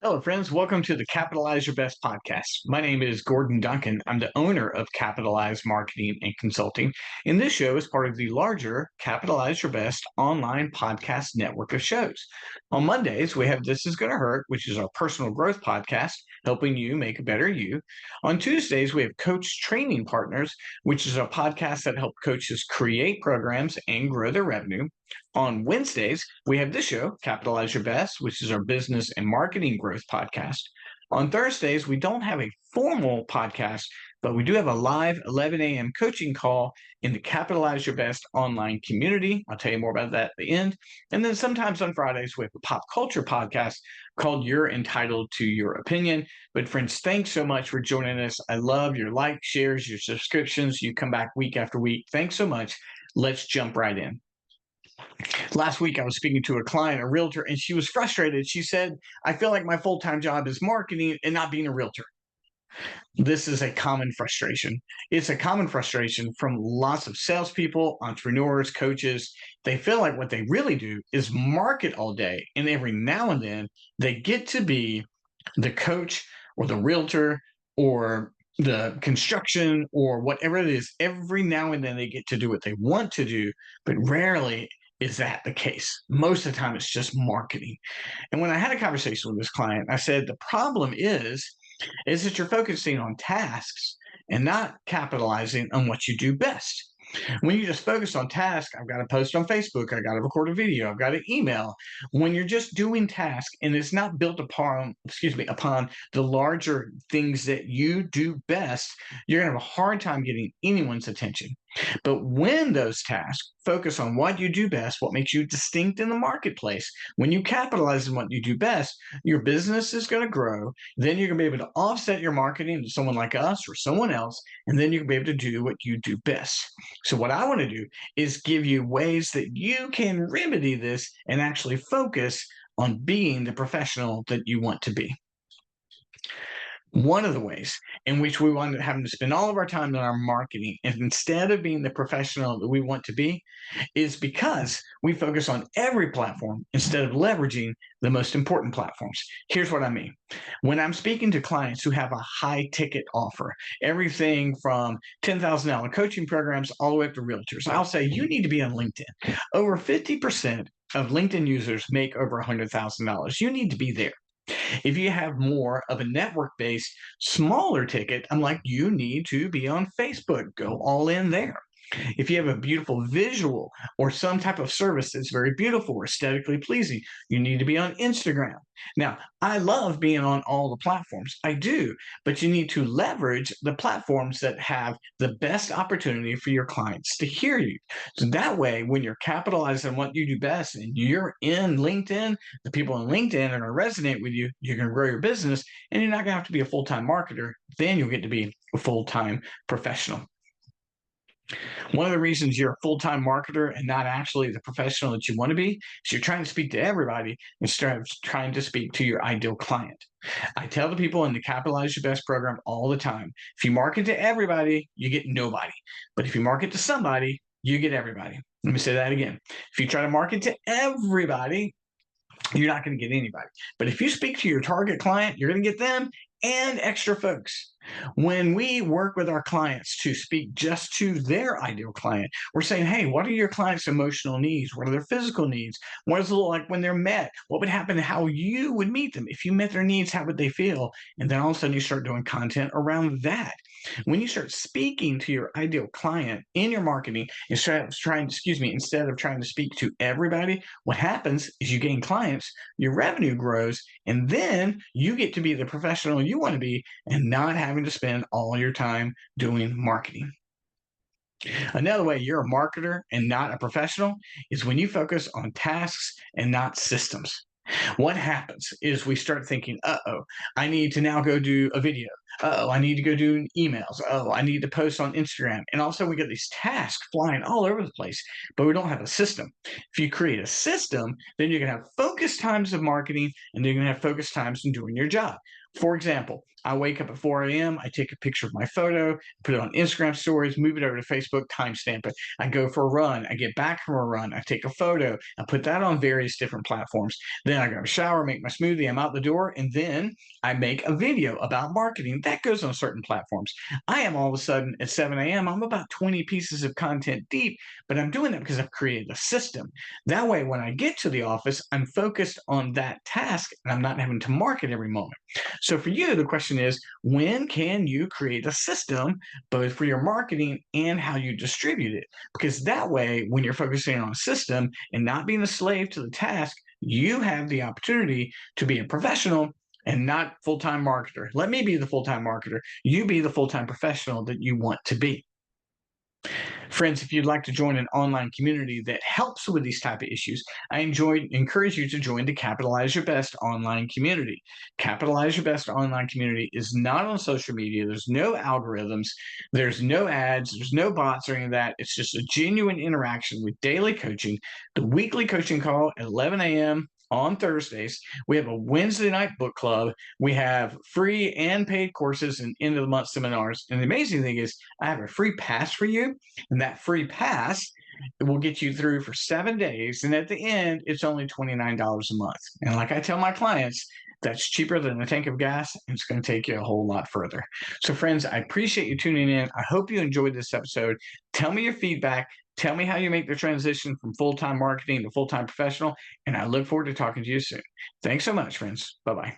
Hello, friends. Welcome to the Capitalize Your Best podcast. My name is Gordon Duncan. I'm the owner of Capitalize Marketing and Consulting. And this show is part of the larger Capitalize Your Best online podcast network of shows. On Mondays, we have This Is Gonna Hurt, which is our personal growth podcast, helping you make a better you. On Tuesdays, we have Coach Training Partners, which is a podcast that help coaches create programs and grow their revenue. On Wednesdays, we have this show, Capitalize Your Best, which is our business and marketing growth podcast. On Thursdays, we don't have a formal podcast, but we do have a live 11 a.m. coaching call in the Capitalize Your Best online community. I'll tell you more about that at the end. And then sometimes on Fridays, we have a pop culture podcast called You're Entitled to Your Opinion. But friends, thanks so much for joining us. I love your likes, shares, your subscriptions. You come back week after week. Thanks so much. Let's jump right in. Last week, I was speaking to a client, a realtor, and she was frustrated. She said, I feel like my full time job is marketing and not being a realtor. This is a common frustration. It's a common frustration from lots of salespeople, entrepreneurs, coaches. They feel like what they really do is market all day. And every now and then, they get to be the coach or the realtor or the construction or whatever it is. Every now and then, they get to do what they want to do, but rarely is that the case. Most of the time, it's just marketing. And when I had a conversation with this client, I said, the problem is that you're focusing on tasks and not capitalizing on what you do best. When you just focus on tasks, I've got to post on Facebook, I got to record a video, I've got to email. When you're just doing tasks and it's not built upon the larger things that you do best, you're going to have a hard time getting anyone's attention. But when those tasks focus on what you do best, what makes you distinct in the marketplace, when you capitalize on what you do best, your business is going to grow. Then you're going to be able to offset your marketing to someone like us or someone else, and then you can be able to do what you do best. So what I want to do is give you ways that you can remedy this and actually focus on being the professional that you want to be. One of the ways in which we wind up having to spend all of our time on our marketing, and instead of being the professional that we want to be, is because we focus on every platform instead of leveraging the most important platforms. Here's what I mean. When I'm speaking to clients who have a high ticket offer, everything from $10,000 coaching programs all the way up to realtors, I'll say you need to be on LinkedIn. Over 50% of LinkedIn users make over $100,000. You need to be there. If you have more of a network based, smaller ticket, I'm like, you need to be on Facebook. Go all in there. If you have a beautiful visual or some type of service that's very beautiful or aesthetically pleasing, you need to be on Instagram. Now, I love being on all the platforms. I do, but you need to leverage the platforms that have the best opportunity for your clients to hear you. So that way, when you're capitalizing on what you do best and you're in LinkedIn, the people in LinkedIn are going to resonate with you. You're going to grow your business and you're not going to have to be a full-time marketer. Then you'll get to be a full-time professional. One of the reasons you're a full-time marketer and not actually the professional that you want to be is you're trying to speak to everybody instead of trying to speak to your ideal client. I tell the people in the Capitalize Your Best program all the time, if you market to everybody, you get nobody. But if you market to somebody, you get everybody. Let me say that again. If you try to market to everybody, you're not going to get anybody. But if you speak to your target client, you're going to get them and extra folks. When we work with our clients to speak just to their ideal client, we're saying, hey, what are your client's emotional needs? What are their physical needs? What does it look like when they're met? What would happen? How you would meet them? If you met their needs, how would they feel? And then all of a sudden you start doing content around that. When you start speaking to your ideal client in your marketing, instead of trying to speak to everybody, what happens is you gain clients, your revenue grows, and then you get to be the professional you want to be and not having to spend all your time doing marketing. Another way you're a marketer and not a professional is when you focus on tasks and not systems. What happens is we start thinking, I need to now go do a video. I need to go do emails. I need to post on Instagram. And also we get these tasks flying all over the place, but we don't have a system. If you create a system, then you're going to have focused times of marketing and you're going to have focused times in doing your job. For example, I wake up at 4 a.m., I take a picture of my photo, put it on Instagram stories, move it over to Facebook, timestamp it. I go for a run, I get back from a run, I take a photo, I put that on various different platforms. Then I go shower, make my smoothie, I'm out the door, and then I make a video about marketing that goes on certain platforms. I am all of a sudden at 7 a.m., I'm about 20 pieces of content deep, but I'm doing it because I've created a system. That way, when I get to the office, I'm focused on that task and I'm not having to market every moment. So for you, the question is, when can you create a system both for your marketing and how you distribute it? Because that way, when you're focusing on a system and not being a slave to the task, you have the opportunity to be a professional and not full-time marketer. Let me be the full-time marketer. You be the full-time professional that you want to be. Friends, if you'd like to join an online community that helps with these type of issues, encourage you to join the Capitalize Your Best online community. Capitalize Your Best online community is not on social media. There's no algorithms, there's no ads, there's no bots or any of that. It's just a genuine interaction with daily coaching, the weekly coaching call at 11 a.m. on Thursdays. We have a Wednesday night book club. We have free and paid courses and end of the month seminars. And the amazing thing is, I have a free pass for you. And that free pass will get you through for 7 days. And at the end, it's only $29 a month. And like I tell my clients, that's cheaper than a tank of gas, and it's going to take you a whole lot further. So, friends, I appreciate you tuning in. I hope you enjoyed this episode. Tell me your feedback. Tell me how you make the transition from full-time marketing to full-time professional. And I look forward to talking to you soon. Thanks so much, friends. Bye-bye.